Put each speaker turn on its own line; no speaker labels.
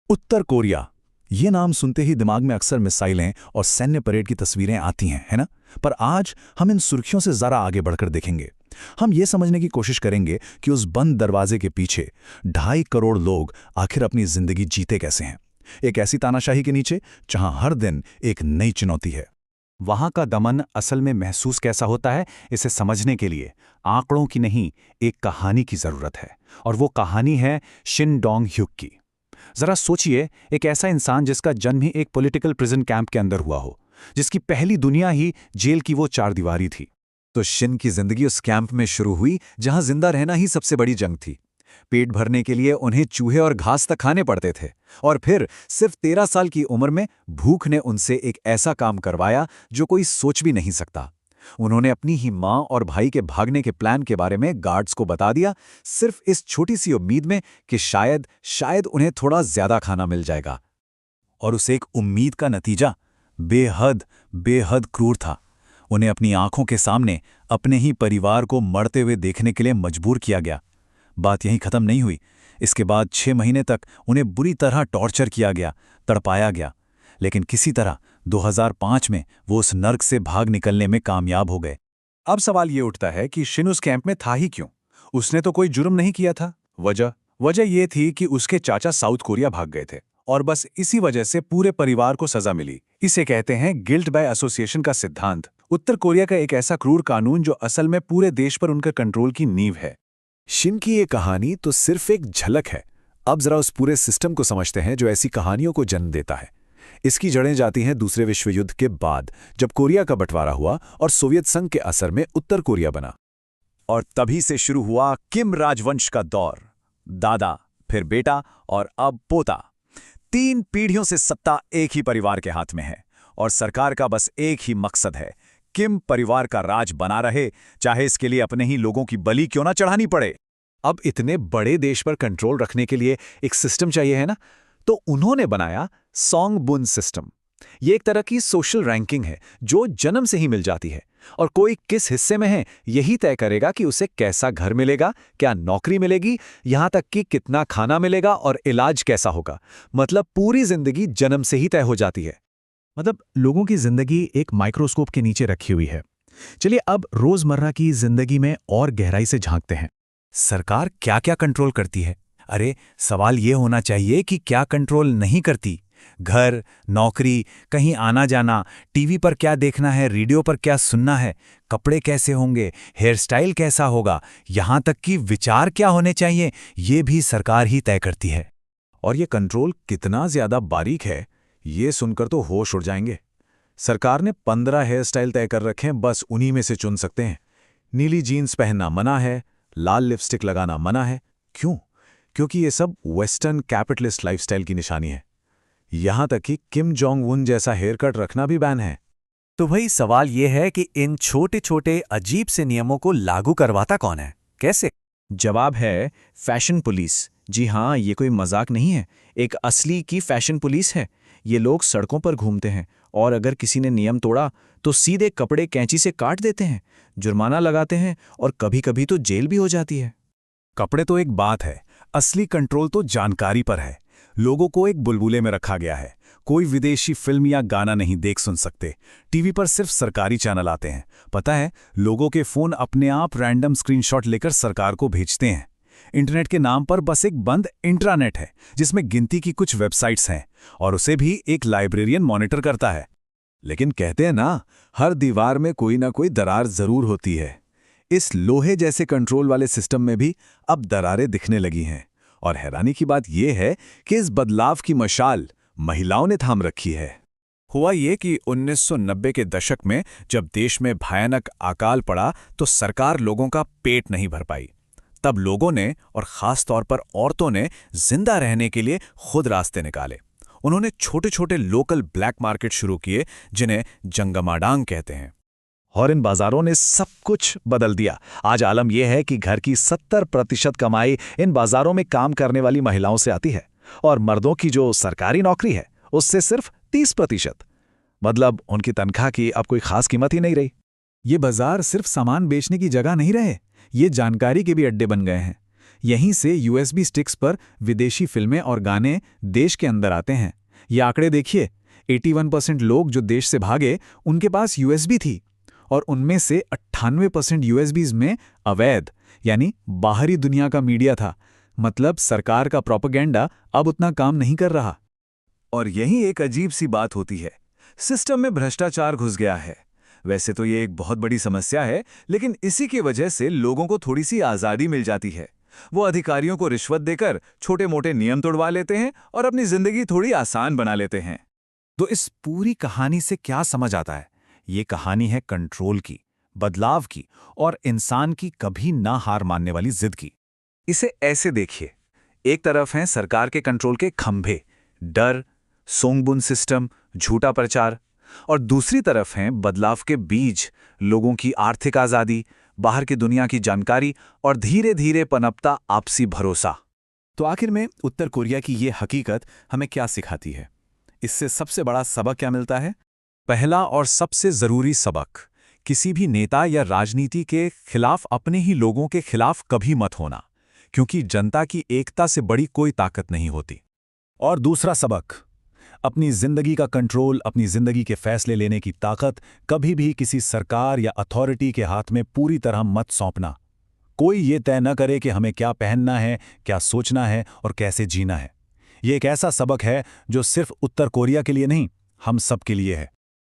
उत्तर Korea, ये नाम सुनते ही दिमाग में अक्सर मिसाइलें और सैन्य परेड की तस्वीरें आती हैं, है ना? पर आज हम इन सुर्खियों से ज़रा आगे बढ़कर देखेंगे। हम ये समझने की कोशिश करेंगे कि उस बंद दरवाजे के पीछे 2.5 करोड़ लोग आखिर अपनी जिंदगी जीते कैसे हैं, एक ऐसी तानाशाही के नीचे जहां हर दिन एक नई चुनौती है।
वहां का दमन असल में महसूस कैसा होता है, इसे समझने के लिए आंकड़ों की नहीं, एक कहानी की जरूरत है। और वो कहानी है शिन डोंग ह्युक की। जरा सोचिए, एक ऐसा इंसान जिसका जन्म ही एक पॉलिटिकल प्रिजन कैंप के अंदर हुआ हो, जिसकी पहली दुनिया ही जेल की वो चारदीवारी थी।
तो शिन की जिंदगी उस कैंप में शुरू हुई जहां जिंदा रहना ही सबसे बड़ी जंग थी। पेट भरने के लिए उन्हें चूहे और घास तक खाने पड़ते थे। और फिर सिर्फ 13 साल की उम्र में भूख ने उनसे एक ऐसा काम करवाया जो कोई सोच भी नहीं सकता। उन्होंने अपनी ही मां और भाई के भागने के प्लान के बारे में गार्ड्स को बता दिया, सिर्फ इस छोटी सी उम्मीद में कि शायद उन्हें थोड़ा ज्यादा खाना मिल जाएगा।
और उस एक उम्मीद का नतीजा बेहद क्रूर था। उन्हें अपनी आंखों के सामने अपने ही परिवार को मरते हुए देखने के लिए मजबूर किया गया। बात यहीं खत्म नहीं हुई। इसके बाद 6 महीने तक उन्हें बुरी तरह टॉर्चर किया गया, तड़पाया गया। लेकिन किसी तरह 2005 में वो उस नर्क से भाग निकलने में कामयाब हो गए।
अब सवाल ये उठता है कि शिन उस कैंप में था ही क्यों? उसने तो कोई जुर्म नहीं किया था। वजह ये थी कि उसके चाचा साउथ कोरिया भाग गए थे और बस इसी वजह से पूरे परिवार को सजा मिली। इसे कहते हैं गिल्ट बाय एसोसिएशन का सिद्धांत। उत्तर कोरिया का एक ऐसा क्रूर कानून जो असल में पूरे देश पर उनका कंट्रोल की नींव है।
शिन की ये कहानी तो सिर्फ एक झलक है। अब जरा उस पूरे सिस्टम को समझते हैं जो ऐसी कहानियों को जन्म देता है। इसकी जड़ें जाती हैं दूसरे विश्व युद्ध के बाद, जब कोरिया का बंटवारा हुआ और सोवियत संघ के असर में उत्तर कोरिया बना।
और तभी से शुरू हुआ किम राजवंश का दौर। दादा, फिर बेटा और अब पोता। 3 पीढ़ियों से सत्ता एक ही परिवार के हाथ में है और सरकार का बस एक ही मकसद है, किम परिवार का राज बना रहे, चाहे इसके लिए अपने ही लोगों की बलि क्यों ना चढ़ानी पड़े।
अब इतने बड़े देश पर कंट्रोल रखने के लिए एक सिस्टम चाहिए, है ना? तो उन्होंने बनाया सोंगबुन सिस्टम। ये एक तरह की सोशल रैंकिंग है जो जन्म से ही मिल जाती है, और कोई किस हिस्से में है यही तय करेगा कि उसे कैसा घर मिलेगा, क्या नौकरी मिलेगी, यहां तक कि कितना खाना मिलेगा और इलाज कैसा होगा। मतलब पूरी जिंदगी जन्म से ही तय हो जाती है।
मतलब लोगों की जिंदगी एक माइक्रोस्कोप के नीचे रखी हुई है। चलिए अब रोजमर्रा की जिंदगी में और गहराई से झांकते हैं।
सरकार क्या क्या कंट्रोल करती है? अरे, सवाल ये होना चाहिए कि क्या कंट्रोल नहीं करती। घर, नौकरी, कहीं आना जाना, टीवी पर क्या देखना है, रेडियो पर क्या सुनना है, कपड़े कैसे होंगे, हेयर स्टाइल कैसा होगा, यहाँ तक कि विचार क्या होने चाहिए, ये भी सरकार ही तय करती है।
और ये कंट्रोल कितना ज्यादा बारीक है, ये सुनकर तो होश उड़ जाएंगे। सरकार ने 15 हेयर स्टाइल तय कर रखे हैं, बस उन्हीं में से चुन सकते हैं। नीली जीन्स पहनना मना है, लाल लिपस्टिक लगाना मना है। क्यों? क्योंकि ये सब वेस्टर्न कैपिटलिस्ट लाइफस्टाइल की निशानी है। यहां तक कि किम जोंग उन जैसा हेयर कट रखना भी बैन है।
तो भाई सवाल ये है कि इन छोटे छोटे अजीब से नियमों को लागू करवाता कौन है, कैसे? जवाब है फैशन पुलिस। जी हाँ, ये कोई मजाक नहीं है, एक असली की फैशन पुलिस है। ये लोग सड़कों पर घूमते हैं और अगर किसी ने नियम तोड़ा तो सीधे कपड़े कैंची से काट देते हैं, जुर्माना लगाते हैं और कभी कभी तो जेल भी हो जाती है।
कपड़े तो एक बात है, असली कंट्रोल तो जानकारी पर है। लोगों को एक बुलबुले में रखा गया है। कोई विदेशी फिल्म या गाना नहीं देख सुन सकते। टीवी पर सिर्फ सरकारी चैनल आते हैं। पता है, लोगों के फोन अपने आप रैंडम स्क्रीनशॉट लेकर सरकार को भेजते हैं। इंटरनेट के नाम पर बस एक बंद इंट्रानेट है जिसमें गिनती की कुछ वेबसाइट्स हैं और उसे भी एक लाइब्रेरियन मॉनिटर करता है।
लेकिन कहते हैं ना, हर दीवार में कोई ना कोई दरार जरूर होती है। इस लोहे जैसे कंट्रोल वाले सिस्टम में भी अब दरारें दिखने लगी हैं। और हैरानी की बात यह है कि इस बदलाव की मशाल महिलाओं ने थाम रखी है।
हुआ ये कि 1990 के दशक में जब देश में भयानक अकाल पड़ा तो सरकार लोगों का पेट नहीं भर पाई। तब लोगों ने, और खास तौर पर औरतों ने, जिंदा रहने के लिए खुद रास्ते निकाले। उन्होंने छोटे छोटे लोकल ब्लैक मार्केट शुरू किए जिन्हें जंगमाडांग कहते हैं।
और इन बाजारों ने सब कुछ बदल दिया। आज आलम यह है कि घर की 70% कमाई इन बाजारों में काम करने वाली महिलाओं से आती है और मर्दों की जो सरकारी नौकरी है उससे सिर्फ 30%। मतलब उनकी तनख्वाह की अब कोई खास कीमत ही नहीं रही।
ये बाजार सिर्फ सामान बेचने की जगह नहीं रहे, ये जानकारी के भी अड्डे बन गए हैं।
यहीं से यूएसबी स्टिक्स पर विदेशी फिल्में और गाने देश के अंदर आते हैं। ये आंकड़े देखिए, 81% लोग जो देश से भागे उनके पास यूएसबी थी, और उनमें से 98% यूएसबीज में अवैध यानी बाहरी दुनिया का मीडिया था। मतलब सरकार का प्रोपेगेंडा अब उतना काम नहीं कर रहा।
और यही एक अजीब सी बात होती है, सिस्टम में भ्रष्टाचार घुस गया है। वैसे तो ये एक बहुत बड़ी समस्या है, लेकिन इसी की वजह से लोगों को थोड़ी सी आज़ादी मिल जाती है। वो अधिकारियों को रिश्वत देकर छोटे मोटे नियम तोड़वा लेते हैं और अपनी जिंदगी थोड़ी आसान बना लेते हैं।
तो इस पूरी कहानी से क्या समझ आता है? ये कहानी है कंट्रोल की, बदलाव की और इंसान की कभी ना हार मानने वाली जिद की। इसे ऐसे देखिए, एक तरफ हैं सरकार के कंट्रोल के खंभे, डर, सोंगबुन सिस्टम, झूठा प्रचार, और दूसरी तरफ हैं बदलाव के बीज, लोगों की आर्थिक आज़ादी, बाहर की दुनिया की जानकारी और धीरे धीरे पनपता आपसी भरोसा। तो आखिर में उत्तर कोरिया की ये हकीकत हमें क्या सिखाती है? इससे सबसे बड़ा सबक क्या मिलता है?
पहला और सबसे जरूरी सबक, किसी भी नेता या राजनीति के खिलाफ अपने ही लोगों के खिलाफ कभी मत होना, क्योंकि जनता की एकता से बड़ी कोई ताकत नहीं होती।
और दूसरा सबक, अपनी जिंदगी का कंट्रोल, अपनी जिंदगी के फैसले लेने की ताकत कभी भी किसी सरकार या अथॉरिटी के हाथ में पूरी तरह मत सौंपना। कोई ये तय न करे कि हमें क्या पहनना है, क्या सोचना है और कैसे जीना है। ये एक ऐसा सबक है जो सिर्फ उत्तर कोरिया के लिए नहीं, हम सब के लिए है।